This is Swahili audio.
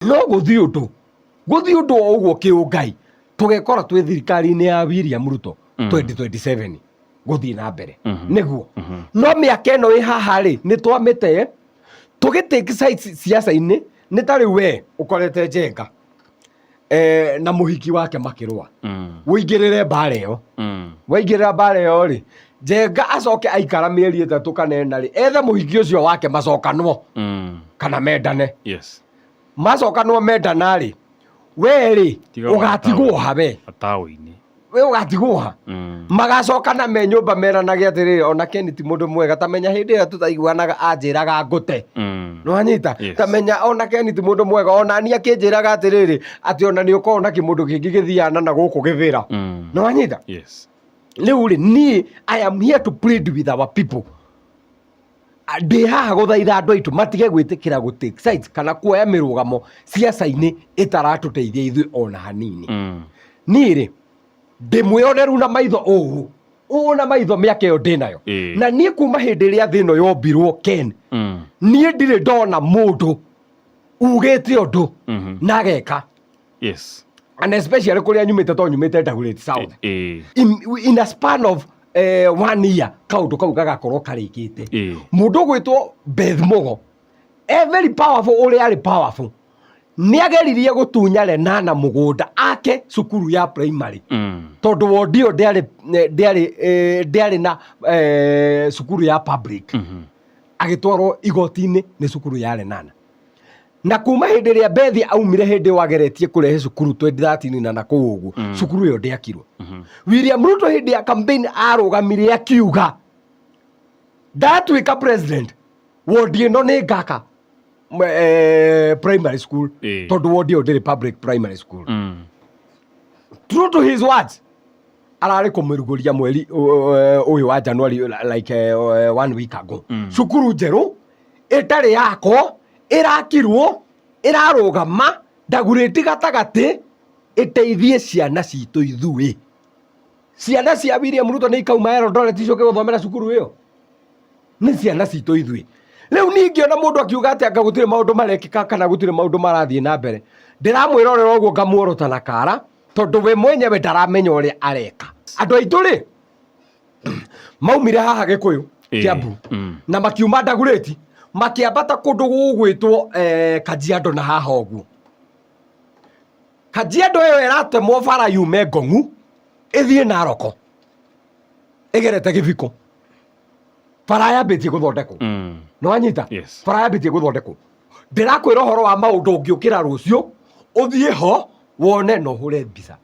no guthi undu o uguo kiungai tugekora twi thirikari-ini ya William Ruto 2027 guthi na mbere niguo no miaka ino ĩ haha ri ni twamite tugitake sides siasa-ini ni ta riu we ukorete Njenga na muhiki wake makirwa uingirire mbara iyo waingirira mbara iyo ri Njenga acoke aikara mieri 3 kana 4 ri ethe muhiki ucio wake macokanwo kana mendane macokanwo mendana ri we ri ugatigwo ha we atawi-ini we ugatigwo ha magacokana me nyumba meranage atiri ona Ken ti mundu mwega tamenya hindi iyo tutaiguanaga anjiraga ngute no anyita tamenya ona Ken ti mundu mwega ona ni akinjiraga atiriri ati ona ni uko na kimundu kingi githiana na guku githira no anyita riu ri ni I am here to plead with our people ndi haha guthaitha andu aitu matige gwitikira gutake sides kana kuoya mirugamo siasa-ini itaratuteithia ithui ona hanini ni ri ndimwioneru na maitho uu na maitho miaka iyo ndinayo na nie kuma hindi ria thino yombirwo Ken nie ndire ndona mundu ugite undu na geka and especially kuria nyumite to nyumite Dagoretti South in a span of 1 year kaundu kau gagakorwo karikite mundu gwitwo Beth Mugo very powerful uri ari powerful ni ageririe gutunya Lenana mugunda ake cukuru ya primary tondu wondio ndiari na cukuru ya public agitwarwo igoti-ini ni cukuru ya Lenana na kuma hindi ria Beth aumire hindi wageretie kurehe cukuru 2013 na kuu uguo cukuru iyo ndiakirwo William Ruto hindi ya campaign arugamire akiuga ndatwika president wondi ino ni ngaka primary school tondu wondi iyo ndiri public primary school true to his words arari kumiruguria mweri uyu wa January like 1 week ago cukuru njeru itari yako irakirwo irarugama Dagoretti gatagati iteithie ciana citu ithui ciana cia William Ruto ni ikauma Eldoret icoke guthomera cukuru iyo ni ciana citu ithui riu ningi ona mundu akiuga ati anga gutire maundu marekika kana gutire maundu marathie na mbere ndiramwirorera uguo ngamuorota na kara tondu we mwenyewe ndaramenya uria areka andu aitu ri maumire haha Gikuyu Kiambu na makiuma Dagoretti makiambata kundu gugwitwo Kajiado na haha uguo Kajiado iyo iratemwo bara yume Ngong'u ithie Naroko igerete Githiko bara yambitie guthondekwo no anyita bara yambitie guthondekwo ndirakwira uhoro wa maundu ungiukira rucio uthie ho wone no hure mbica